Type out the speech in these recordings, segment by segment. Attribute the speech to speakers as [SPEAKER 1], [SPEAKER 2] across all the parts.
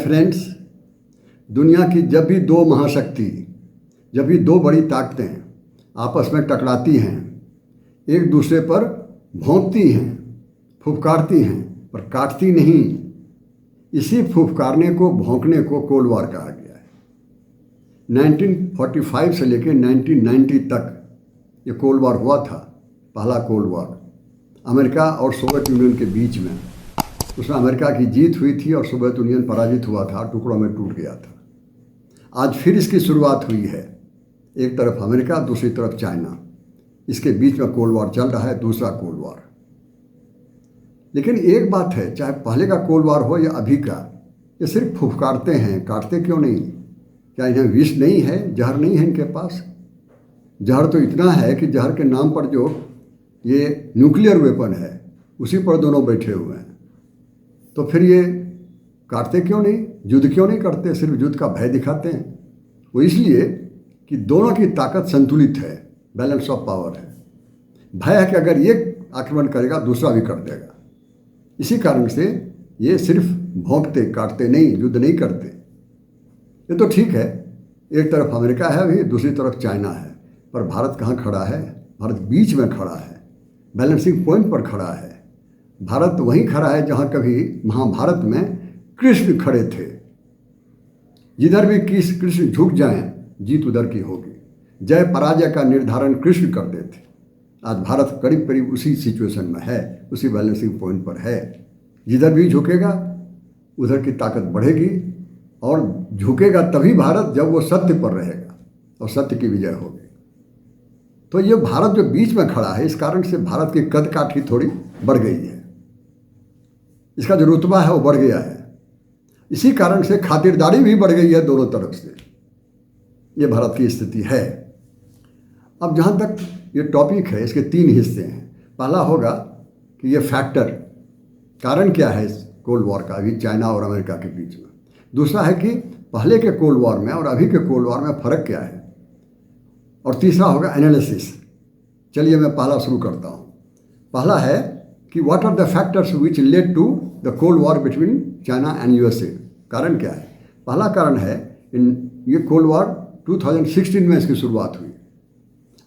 [SPEAKER 1] Friends, दुनिया की जब भी दो महाशक्ति, जब भी दो बड़ी ताकतें आपस में टकराती हैं, एक दूसरे पर भौंकती हैं, फुफकारती हैं, पर काटती नहीं। इसी फुफकारने को, भौंकने को कोल्ड वॉर कहा गया है। 1945 से लेकर 1990 तक ये कोल्ड वॉर हुआ था, पहला कोल्ड वॉर अमेरिका और सोवियत यूनियन के बीच में। उसमें अमेरिका की जीत हुई थी और सोवियत यूनियन पराजित हुआ था, टुकड़ों में टूट गया था। आज फिर इसकी शुरुआत हुई है। एक तरफ अमेरिका, दूसरी तरफ चाइना, इसके बीच में कोल्ड वॉर चल रहा है, दूसरा कोल्ड वॉर। लेकिन एक बात है, चाहे पहले का कोल्ड वॉर हो या अभी का, ये सिर्फ फुफकारते हैं, काटते क्यों नहीं? क्या इन्हें विष नहीं है, जहर नहीं है इनके पास? जहर तो इतना है कि जहर के नाम पर जो ये न्यूक्लियर वेपन है, उसी पर दोनों बैठे हुए हैं। तो फिर ये काटते क्यों नहीं, युद्ध क्यों नहीं करते, सिर्फ युद्ध का भय दिखाते हैं? वो इसलिए कि दोनों की ताकत संतुलित है, बैलेंस ऑफ पावर है। भय है कि अगर ये आक्रमण करेगा दूसरा भी कर देगा। इसी कारण से ये सिर्फ भौंकते, काटते नहीं, युद्ध नहीं करते। ये तो ठीक है, एक तरफ अमेरिका है अभी, दूसरी तरफ चाइना है, पर भारत कहाँ खड़ा है? भारत बीच में खड़ा है, बैलेंसिंग पॉइंट पर खड़ा है। भारत वहीं खड़ा है जहाँ कभी महाभारत में कृष्ण खड़े थे। जिधर भी कृष्ण झुक जाएं, जीत उधर की होगी। जय पराजय का निर्धारण कृष्ण करते थे। आज भारत करीब करीब उसी सिचुएशन में है, उसी बैलेंसिंग पॉइंट पर है। जिधर भी झुकेगा उधर की ताकत बढ़ेगी, और झुकेगा तभी भारत जब वो सत्य पर रहेगा और सत्य की विजय होगी। तो ये भारत जो बीच में खड़ा है, इस कारण से भारत की कद काठी थोड़ी बढ़ गई है, इसका जो रुतबा है वो बढ़ गया है। इसी कारण से खातिरदारी भी बढ़ गई है दोनों तरफ से। ये भारत की स्थिति है। अब जहाँ तक ये टॉपिक है, इसके 3 हिस्से हैं। पहला होगा कि ये फैक्टर, कारण क्या है इस कोल्ड वॉर का अभी चाइना और अमेरिका के बीच में। दूसरा है कि पहले के कोल्ड वॉर में और अभी के कोल्ड वॉर में फ़र्क क्या है। और तीसरा होगा एनालिसिस। चलिए मैं पहला शुरू करता हूँ। पहला है कि what are the factors which led to the cold war between China and USA. कारण क्या है? पहला कारण है, ये कोल्ड वॉर 2016 में इसकी शुरुआत हुई।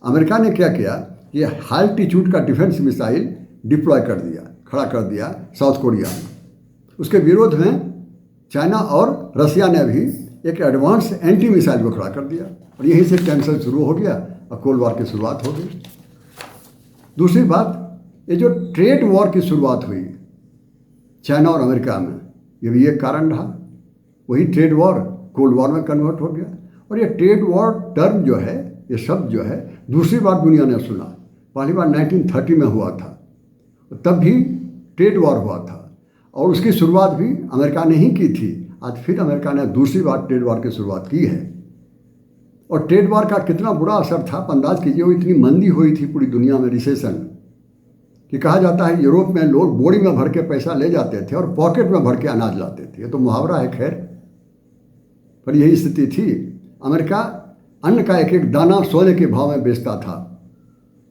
[SPEAKER 1] अमेरिका ने क्या किया, ये हाई एल्टीट्यूड का डिफेंस मिसाइल डिप्लॉय कर दिया, खड़ा कर दिया साउथ कोरिया में। उसके विरोध में चाइना और रसिया ने भी एक एडवांस एंटी मिसाइल को खड़ा कर दिया, और यहीं से टेंशन शुरू हो गया और कोल्ड वॉर की शुरुआत हो गई। दूसरी बात, ये जो ट्रेड वॉर की शुरुआत हुई चाइना और अमेरिका में, ये भी एक कारण रहा। वही ट्रेड वॉर कोल्ड वॉर में कन्वर्ट हो गया। और ये ट्रेड वॉर टर्म जो है, ये शब्द जो है, दूसरी बार दुनिया ने सुना। पहली बार 1930 में हुआ था, तब भी ट्रेड वॉर हुआ था, और उसकी शुरुआत भी अमेरिका ने ही की थी। आज फिर अमेरिका ने दूसरी बार ट्रेड वॉर की शुरुआत की है। और ट्रेड वॉर का कितना बुरा असर था, अंदाज कीजिए। वो इतनी मंदी हुई थी पूरी दुनिया में, रिसेशन, कि कहा जाता है यूरोप में लोग बोरी में भर के पैसा ले जाते थे और पॉकेट में भर के अनाज लाते थे। ये तो मुहावरा है, खैर, पर यही स्थिति थी। अमेरिका अन्न का एक एक दाना सोने के भाव में बेचता था,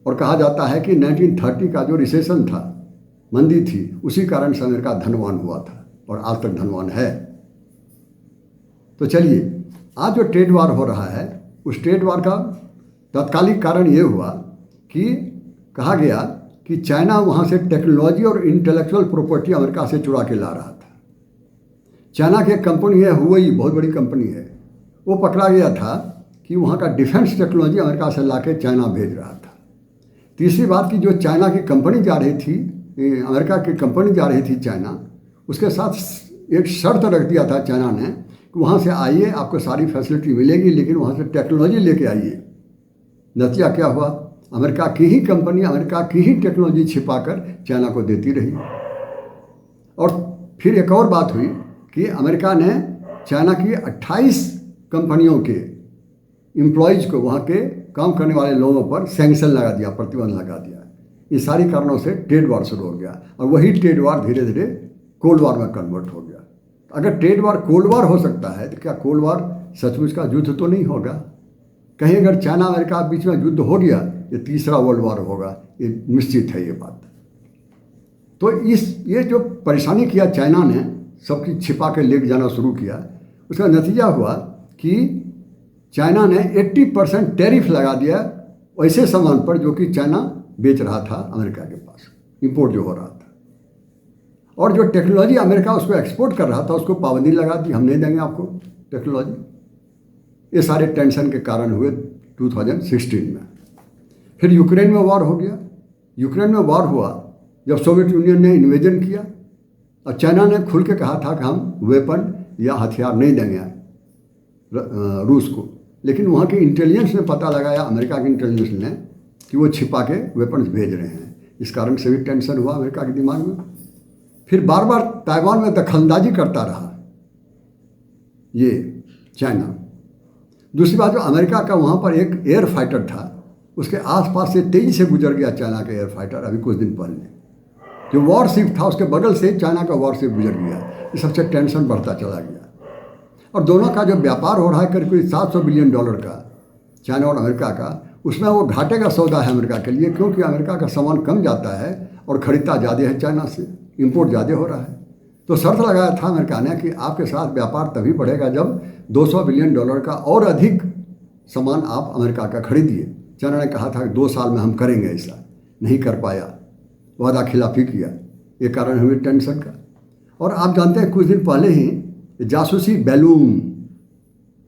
[SPEAKER 1] और कहा जाता है कि 1930 का जो रिसेशन था, मंदी थी, उसी कारण से अमेरिका धनवान हुआ था और आज तक धनवान है। तो चलिए, आज जो ट्रेड वॉर हो रहा है, उस ट्रेड वॉर का तत्कालिक कारण ये हुआ कि कहा गया कि चाइना वहाँ से टेक्नोलॉजी और इंटेलेक्चुअल प्रॉपर्टी अमेरिका से चुरा के ला रहा था। चाइना की एक कंपनी है हुवेई, बहुत बड़ी कंपनी है, वो पकड़ा गया था कि वहाँ का डिफेंस टेक्नोलॉजी अमेरिका से ला के चाइना भेज रहा था। तीसरी बात कि जो चाइना की कंपनी जा रही थी, अमेरिका की कंपनी जा रही थी चाइना, उसके साथ एक शर्त रख दिया था चाइना ने कि वहाँ से आइए, आपको सारी फैसिलिटी मिलेगी, लेकिन वहाँ से टेक्नोलॉजी लेके आइए। नतीजा क्या हुआ? अमेरिका की ही कंपनी अमेरिका की ही टेक्नोलॉजी छिपाकर चाइना को देती रही। और फिर एक और बात हुई कि अमेरिका ने चाइना की 28 कंपनियों के एम्प्लॉयज़ को, वहाँ के काम करने वाले लोगों पर सैंक्शन लगा दिया, प्रतिबंध लगा दिया। इन सारी कारणों से ट्रेड वॉर शुरू हो गया, और वही ट्रेड वॉर धीरे धीरे कोल्ड वॉर में कन्वर्ट हो गया। अगर ट्रेड वॉर कोल्ड वॉर हो सकता है, तो क्या कोल्ड वॉर सचमुच का युद्ध तो नहीं होगा? कहीं अगर चाइना अमेरिका के बीच में युद्ध हो गया, ये तीसरा वर्ल्ड वॉर होगा, ये निश्चित है ये बात। तो ये जो परेशानी किया चाइना ने सबकी छिपा के लेके जाना शुरू किया। उसका नतीजा हुआ कि चाइना ने 80% टैरिफ लगा दिया ऐसे सामान पर जो कि चाइना बेच रहा था अमेरिका के पास, इंपोर्ट जो हो रहा था। और जो टेक्नोलॉजी अमेरिका उसको एक्सपोर्ट कर रहा था उसको पाबंदी लगा दी, हम नहीं देंगे आपको टेक्नोलॉजी। ये सारे टेंशन के कारण हुए 2016 में। फिर यूक्रेन में वॉर हो गया। यूक्रेन में वॉर हुआ जब सोवियत यूनियन ने इन्वेजन किया और चाइना ने खुल के कहा था कि हम वेपन या हथियार नहीं देंगे रूस को, लेकिन वहाँ के इंटेलिजेंस ने पता लगाया, अमेरिका के इंटेलिजेंस ने, कि वो छिपा के वेपन्स भेज रहे हैं। इस कारण से भी टेंशन हुआ अमेरिका के दिमाग में। फिर बार बार ताइवान में दखलंदाजी करता रहा ये चाइना। दूसरी बात, जो अमेरिका का वहाँ पर एक एयर फाइटर था, उसके आसपास से तेजी से गुजर गया चाइना का एयर फाइटर अभी कुछ दिन पहले। जो वॉरशिप था उसके बगल से चाइना का वॉरशिप गुजर गया। इस सबसे टेंशन बढ़ता चला गया। और दोनों का जो व्यापार हो रहा है करीब $700 बिलियन का, चाइना और अमेरिका का, उसमें वो घाटे का सौदा है अमेरिका के लिए, क्योंकि अमेरिका का सामान कम जाता है और खरीदता ज़्यादा है चाइना से, इंपोर्ट ज़्यादा हो रहा है। तो शर्त लगाया था अमेरिका ने कि आपके साथ व्यापार तभी बढ़ेगा जब $200 बिलियन का और अधिक सामान आप अमेरिका का खरीदिए। चाइना ने कहा था कि 2 साल में हम करेंगे, ऐसा नहीं कर पाया, वादा खिलाफी किया। ये कारण हुई टेंशन का। और आप जानते हैं कुछ दिन पहले ही जासूसी बैलून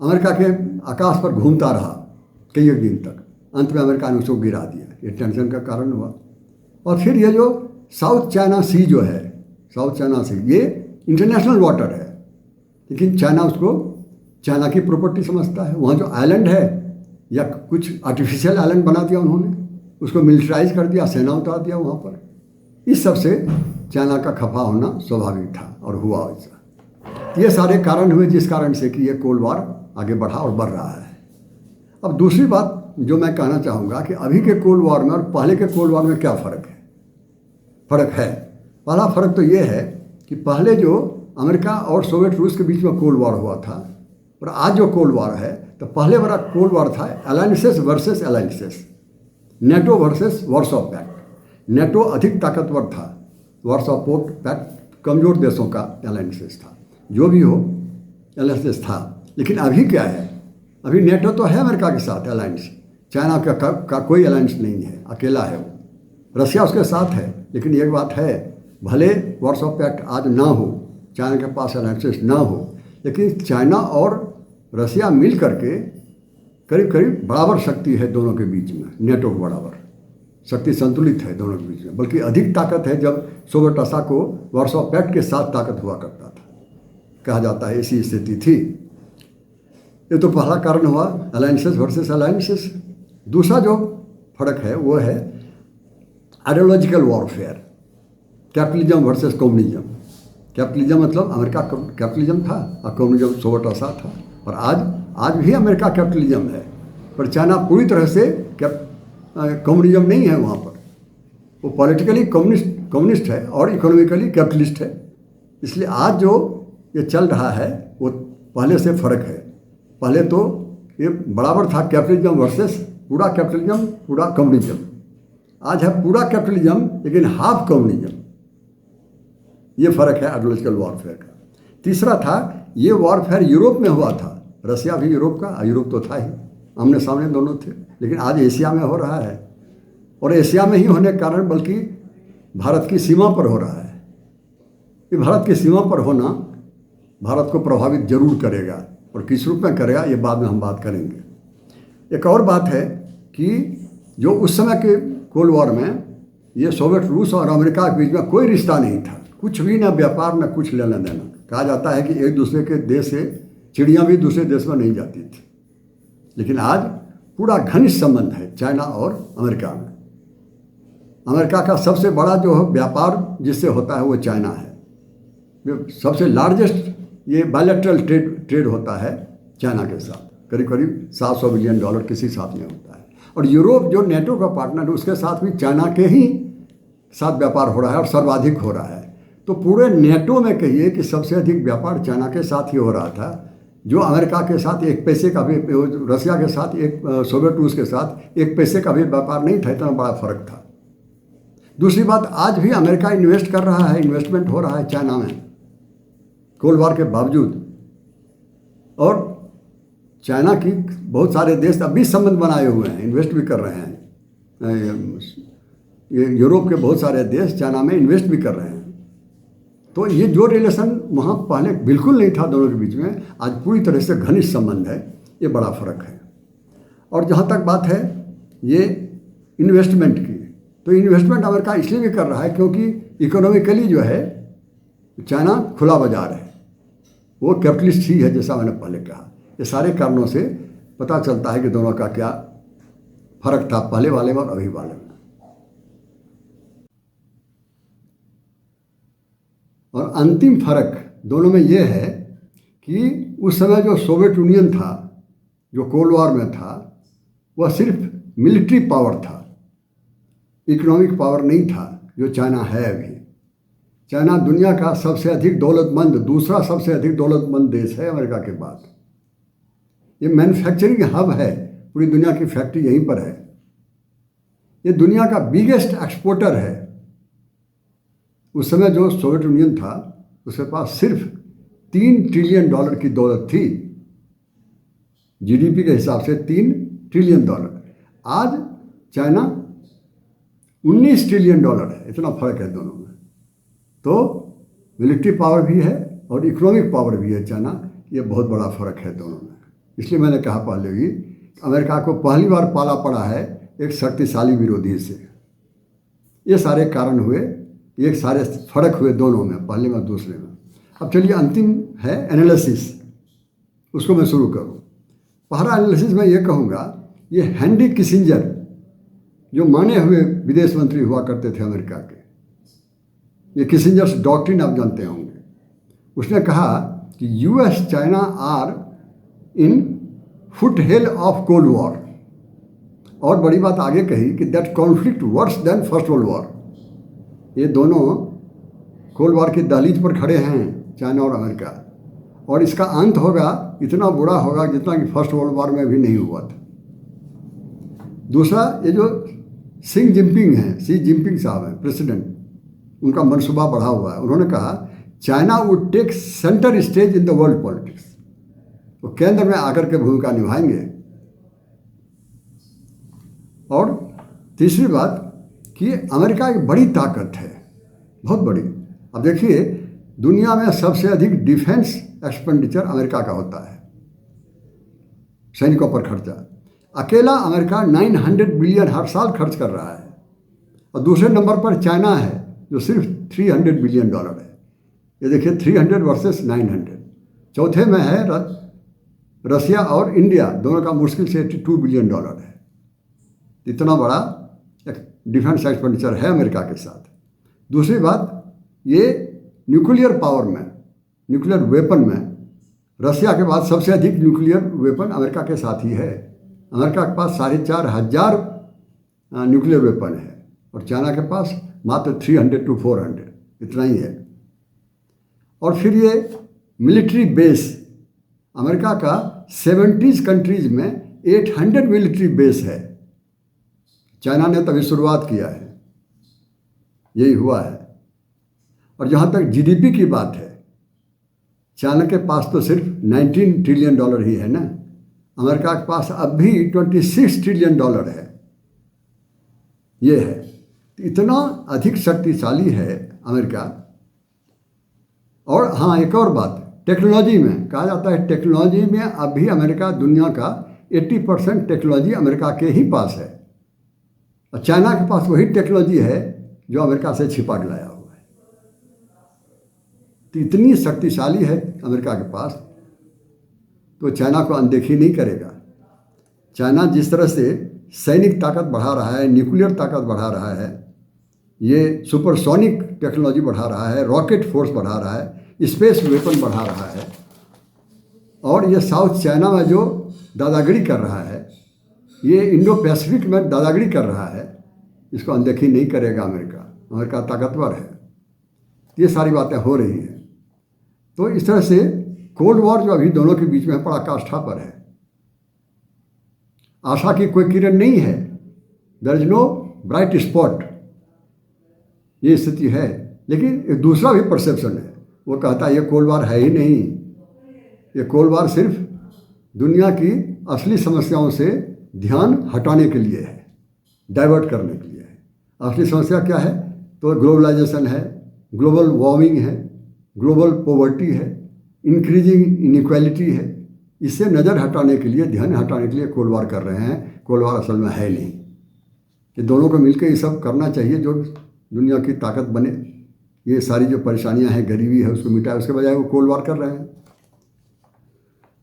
[SPEAKER 1] अमेरिका के आकाश पर घूमता रहा कई एक दिन तक, अंत में अमेरिका ने उसको गिरा दिया। ये टेंशन का कारण हुआ। और फिर ये जो साउथ चाइना सी जो है, साउथ चाइना सी, ये इंटरनेशनल वाटर है, लेकिन चाइना उसको चाइना की प्रॉपर्टी समझता है। वहाँ जो आइलैंड है या कुछ आर्टिफिशियल आइलैंड बना दिया उन्होंने, उसको मिलिटराइज कर दिया, सेना उतार दिया वहाँ पर। इस सब से चाइना का खफा होना स्वाभाविक था और हुआ ऐसा। ये सारे कारण हुए जिस कारण से कि ये कोल्ड वॉर आगे बढ़ा और बढ़ रहा है। अब दूसरी बात जो मैं कहना चाहूँगा कि अभी के कोल्ड वॉर में और पहले के कोल्ड वॉर में क्या फ़र्क है। फ़र्क है, पहला फ़र्क तो ये है कि पहले जो अमेरिका और सोवियत रूस के बीच में कोल्ड वॉर हुआ था और आज जो कोल्ड वॉर है, तो पहले बड़ा कोल्ड वॉर था alliances versus alliances, NATO versus Warsaw pact. NATO अधिक ताकतवर था, वार्सो पैक्ट कमज़ोर देशों का अलायंसेस था। जो भी हो अलायंसेस था। लेकिन अभी क्या है, अभी नेटो तो है अमेरिका के साथ अलायंस, चाइना का कोई अलायंस नहीं है, अकेला है वो। रशिया उसके साथ है, लेकिन एक बात है, भले वार्सो पैक्ट आज ना हो, चाइना के पास अलायंसेस ना हो, लेकिन चाइना और रशिया मिल करके करीब करीब बराबर शक्ति है दोनों के बीच में, नेटो के बराबर शक्ति संतुलित है दोनों के बीच में। बल्कि अधिक ताकत है जब सोवियत रशिया को वार्सो पैक्ट के साथ ताकत हुआ करता था, कहा जाता है ऐसी स्थिति थी। ये तो पहला कारण हुआ अलायंसेस वर्सेस अलायंसेस। दूसरा जो फर्क है वो है ideological warfare, capitalism versus communism. Capitalism मतलब अमेरिका कैपिटलिज्म था और कम्युनिज्म सोवियत रशिया था। और आज भी अमेरिका कैपिटलिज्म है, पर चाइना पूरी तरह से कम्युनिज्म नहीं है। वहाँ पर वो पॉलिटिकली कम्युनिस्ट है और इकोनॉमिकली कैपिटलिस्ट है। इसलिए आज जो ये चल रहा है वो पहले से फ़र्क है। पहले तो ये बराबर था कैपिटलिज्म वर्सेस पूरा कैपिटलिज्म पूरा कम्युनिज्म। आज है पूरा कैपिटलिज्म लेकिन हाफ कम्युनिज्म। ये फ़र्क है आइडियोलॉजिकल वॉरफेयर का। तीसरा था, ये वॉरफेयर यूरोप में हुआ था, रशिया भी यूरोप का, यूरोप तो था ही, आमने सामने दोनों थे। लेकिन आज एशिया में हो रहा है, और एशिया में ही होने के कारण बल्कि भारत की सीमा पर हो रहा है। ये भारत की सीमा पर होना भारत को प्रभावित जरूर करेगा, और किस रूप में करेगा ये बाद में हम बात करेंगे। एक और बात है कि जो उस समय के कोल्ड वॉर में ये सोवियत रूस और अमेरिका के बीच में कोई रिश्ता नहीं था, कुछ भी, ना व्यापार ना कुछ लेना देना। कहा जाता है कि एक दूसरे के देश से चिड़ियाँ भी दूसरे देश में नहीं जाती थी। लेकिन आज पूरा घनिष्ठ संबंध है चाइना और अमेरिका में। अमेरिका का सबसे बड़ा जो व्यापार जिससे होता है वो चाइना है। सबसे लार्जेस्ट ये बायलैटरल ट्रेड होता है चाइना के साथ, करीब करीब $700 बिलियन किसी साथ में होता है। और यूरोप जो नेटो का पार्टनर है उसके साथ भी चाइना के ही साथ व्यापार हो रहा है और सर्वाधिक हो रहा है। तो पूरे नेटो में कहिए कि सबसे अधिक व्यापार चाइना के साथ ही हो रहा था, जो अमेरिका के साथ एक पैसे का भी, रशिया के साथ एक, सोवियत रूस के साथ एक पैसे का भी व्यापार नहीं था। इतना बड़ा फर्क था। दूसरी बात, आज भी अमेरिका इन्वेस्ट कर रहा है, इन्वेस्टमेंट हो रहा है चाइना में। कोल्ड वॉर के बावजूद। और चाइना की बहुत सारे देश अभी संबंध बनाए हुए हैं, इन्वेस्ट भी कर रहे हैं। ये यूरोप के बहुत सारे देश चाइना में इन्वेस्ट भी कर रहे हैं। तो ये जो रिलेशन वहाँ पहले बिल्कुल नहीं था दोनों के बीच में, आज पूरी तरह से घनिष्ठ संबंध है। ये बड़ा फ़र्क है। और जहाँ तक बात है ये इन्वेस्टमेंट की, तो इन्वेस्टमेंट अमेरिका इसलिए भी कर रहा है क्योंकि इकोनॉमिकली जो है चाइना खुला बाजार है, वो कैपिटलिस्ट ही है, जैसा मैंने पहले कहा। ये सारे कारणों से पता चलता है कि दोनों का क्या फ़र्क था पहले वाले में और अभी वाले में। और अंतिम फर्क दोनों में ये है कि उस समय जो सोवियत यूनियन था, जो कोल्ड वॉर में था, वह सिर्फ मिलिट्री पावर था, इकोनॉमिक पावर नहीं था जो चाइना है अभी। चाइना दुनिया का सबसे अधिक दौलतमंद, दूसरा सबसे अधिक दौलतमंद देश है अमेरिका के बाद। ये मैन्युफैक्चरिंग हब है, पूरी दुनिया की फैक्ट्री यहीं पर है। ये दुनिया का बिगेस्ट एक्सपोर्टर है। उस समय जो सोवियत यूनियन था उसके पास सिर्फ $3 ट्रिलियन की दौलत थी, जीडीपी के हिसाब से $3 ट्रिलियन। आज चाइना $19 ट्रिलियन है। इतना फर्क है दोनों में। तो मिलिट्री पावर भी है और इकोनॉमिक पावर भी है चाइना। ये बहुत बड़ा फ़र्क है दोनों में। इसलिए मैंने कहा पहले भी, अमेरिका को पहली बार पाला पड़ा है एक शक्तिशाली विरोधी से। ये सारे कारण हुए, ये सारे फर्क हुए दोनों में, पहले में दूसरे में। अब चलिए अंतिम है एनालिसिस, उसको मैं शुरू करूँ। पहला एनालिसिस मैं ये कहूँगा, ये हेनरी किसिंजर जो माने हुए विदेश मंत्री हुआ करते थे अमेरिका के, ये किसिंजर्स डॉक्ट्रिन आप जानते होंगे। उसने कहा कि US China are in foothills of cold war. और बड़ी बात आगे कही कि that conflict worse than first world war. ये दोनों कोल्ड वॉर की दहलीज पर खड़े हैं, चाइना और अमेरिका, और इसका अंत होगा इतना बुरा होगा जितना कि फर्स्ट वर्ल्ड वॉर में भी नहीं हुआ था। दूसरा, ये जो शी जिनपिंग साहब हैं प्रेसिडेंट, उनका मनसूबा बढ़ा हुआ है। उन्होंने कहा China would take centre stage in the world politics, वो केंद्र में आकर के भूमिका निभाएंगे। और तीसरी बात कि अमेरिका एक बड़ी ताकत है, बहुत बड़ी। अब देखिए, दुनिया में सबसे अधिक डिफेंस एक्सपेंडिचर अमेरिका का होता है, सैनिकों पर खर्चा। अकेला अमेरिका 900 बिलियन हर साल खर्च कर रहा है। और दूसरे नंबर पर चाइना है जो सिर्फ $300 बिलियन है। ये देखिए 300 वर्सेस 900। चौथे में है रसिया और इंडिया, दोनों का मुश्किल से $82 बिलियन है। इतना बड़ा डिफेंस एक्सपेंडिचर है अमेरिका के साथ। दूसरी बात, ये न्यूक्लियर पावर में, न्यूक्लियर वेपन में रसिया के बाद सबसे अधिक न्यूक्लियर वेपन अमेरिका के साथ ही है। अमेरिका के पास 4,500 न्यूक्लियर वेपन है और चाइना के पास मात्र 300 to 400, इतना ही है। और फिर ये मिलिट्री बेस, अमेरिका का 70 कंट्रीज में 800 मिलिट्री बेस है। चाइना ने तभी शुरुआत किया है, यही हुआ है। और जहाँ तक जीडीपी की बात है, चाइना के पास तो सिर्फ $19 ट्रिलियन ही है ना, अमेरिका के पास अब भी $26 ट्रिलियन है। ये है, इतना अधिक शक्तिशाली है अमेरिका। और हाँ, एक और बात, टेक्नोलॉजी में कहा जाता है, टेक्नोलॉजी में अभी अमेरिका दुनिया का 80% टेक्नोलॉजी अमेरिका के ही पास है। और चाइना के पास वही टेक्नोलॉजी है जो अमेरिका से छिपा के लाया हुआ है। तो इतनी शक्तिशाली है अमेरिका के पास, तो चाइना को अनदेखी नहीं करेगा। चाइना जिस तरह से सैनिक ताकत बढ़ा रहा है, न्यूक्लियर ताकत बढ़ा रहा है, ये सुपरसोनिक टेक्नोलॉजी बढ़ा रहा है, रॉकेट फोर्स बढ़ा रहा है, स्पेस वेपन बढ़ा रहा है, और ये साउथ चाइना में जो दादागिरी कर रहा है, ये इंडो पैसिफिक में दादागिरी कर रहा है, इसको अनदेखी नहीं करेगा अमेरिका। अमेरिका ताकतवर है। ये सारी बातें हो रही हैं। तो इस तरह से कोल्ड वॉर जो अभी दोनों के बीच में पराकाष्ठा पर है, आशा की कोई किरण नहीं है, there is no bright spot, ये स्थिति है। लेकिन एक दूसरा भी परसेप्शन है, वो कहता है ये कोल्ड वार है ही नहीं, ये कोल्ड वार सिर्फ दुनिया की असली समस्याओं से ध्यान हटाने के लिए है, डाइवर्ट करने के लिए है। असली समस्या क्या है? तो ग्लोबलाइजेशन है, ग्लोबल वार्मिंग है, ग्लोबल पॉवर्टी है, इंक्रीजिंग इनइक्वालिटी है। इससे नज़र हटाने के लिए, ध्यान हटाने के लिए कोल्ड वार कर रहे हैं। कोल्ड वार असल में है नहीं। कि दोनों को मिलकर ये सब करना चाहिए जो दुनिया की ताकत बने, ये सारी जो परेशानियां हैं, गरीबी है, उसको मिटाए। उसके बजाय वो कोल्ड वार कर रहे हैं।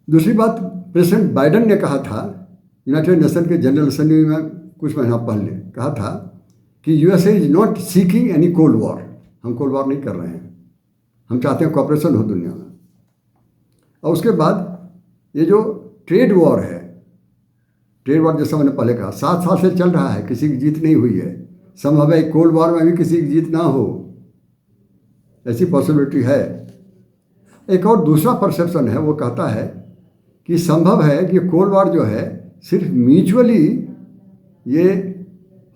[SPEAKER 1] दूसरी बात, प्रेसिडेंट बाइडेन ने कहा था यूनाइटेड नेशन के जनरल असेंबली में कुछ महीना पहले, कहा था कि USA is not seeking any cold war. हम कोल्ड वॉर नहीं कर रहे हैं, हम चाहते हैं कॉपरेशन हो दुनिया में। और उसके बाद ये जो ट्रेड वॉर है, ट्रेड वॉर जैसा मैंने पहले कहा 7 साल से चल रहा है, किसी की जीत नहीं हुई है। संभव है कोल्ड वॉर में भी किसी की जीत ना हो, ऐसी पॉसिबिलिटी है। एक और दूसरा परसेप्शन है, वो कहता है कि संभव है कि कोल्ड वॉर जो है सिर्फ म्यूचुअली ये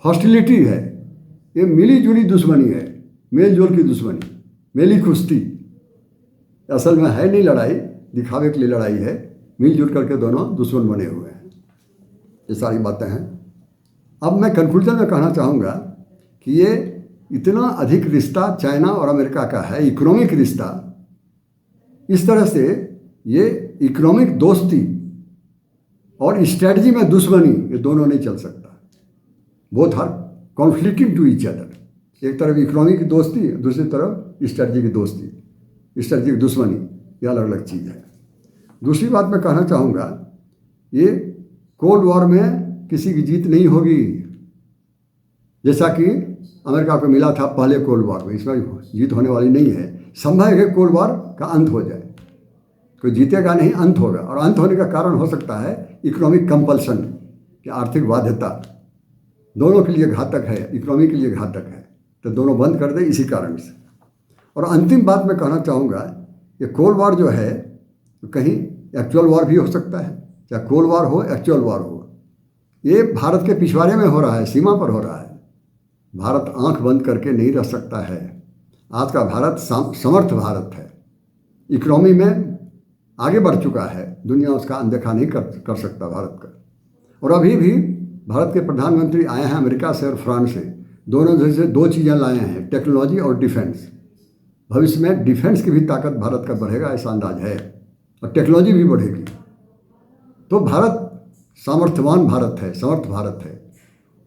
[SPEAKER 1] हॉस्टिलिटी है, ये मिली जुली दुश्मनी है, मेल जोल की दुश्मनी, मेली कुश्ती। असल में है नहीं लड़ाई, दिखावे के लिए लड़ाई है, मिलजुल करके दोनों दुश्मन बने हुए हैं। ये सारी बातें हैं। अब मैं कंक्लूजन में कहना चाहूँगा कि ये इतना अधिक रिश्ता चाइना और अमेरिका का है, इकोनॉमिक रिश्ता। इस तरह से ये इकोनॉमिक दोस्ती और स्ट्रेटजी में दुश्मनी, ये दोनों नहीं चल सकता। Both are conflicting to each other. एक तरफ इकोनॉमिक की दोस्ती, दूसरी तरफ स्ट्रेटजी की दोस्ती, स्ट्रेटजी की दुश्मनी, ये अलग अलग चीज़ है। दूसरी बात मैं कहना चाहूँगा, ये कोल्ड वॉर में किसी की जीत नहीं होगी, जैसा कि अमेरिका को मिला था पहले कोल्ड वॉर में। इसमें जीत होने वाली नहीं है। संभव है कि कोल्ड वॉर का अंत हो जाए, कोई जीतेगा नहीं, अंत होगा। और अंत होने का कारण हो सकता है इकोनॉमिक कंपल्सन, कि आर्थिक बाध्यता दोनों के लिए घातक है, इकोनॉमी के लिए घातक है, तो दोनों बंद कर दे इसी कारण से। और अंतिम बात मैं कहना चाहूँगा, ये कोल्ड वॉर जो है तो कहीं एक्चुअल वॉर भी हो सकता है, चाहे कोल्ड वॉर हो, एक्चुअल वॉर हो। ये भारत के पिछवाड़े में हो रहा है, सीमा पर हो रहा है। भारत आंख बंद करके नहीं रह सकता है। आज का भारत समर्थ भारत है, इकोनॉमी में आगे बढ़ चुका है, दुनिया उसका अनदेखा नहीं कर सकता भारत का। और अभी भी भारत के प्रधानमंत्री आए हैं अमेरिका से और फ्रांस से, दोनों जैसे 2 चीज़ें लाए हैं, टेक्नोलॉजी और डिफेंस। भविष्य में डिफेंस की भी ताकत भारत का बढ़ेगा, ऐसा अंदाज है, और टेक्नोलॉजी भी बढ़ेगी। तो भारत सामर्थ्यवान भारत है, समर्थ भारत है।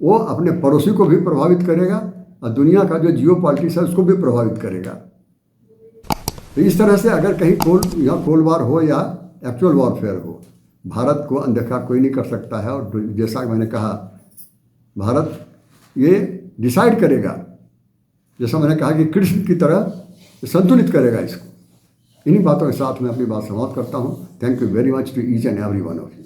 [SPEAKER 1] वो अपने पड़ोसी को भी प्रभावित करेगा और दुनिया का जो जियो पॉलिटिक्स है उसको भी प्रभावित करेगा। तो इस तरह से अगर कहीं कोल्ड वार हो या एक्चुअल वॉरफेयर हो, भारत को अनदेखा कोई नहीं कर सकता है। और जैसा मैंने कहा, भारत ये डिसाइड करेगा, जैसा मैंने कहा कि कृष्ण की तरह संतुलित करेगा इसको। इन्हीं बातों के साथ मैं अपनी बात समाप्त करता हूँ। Thank you very much to each and every one of you.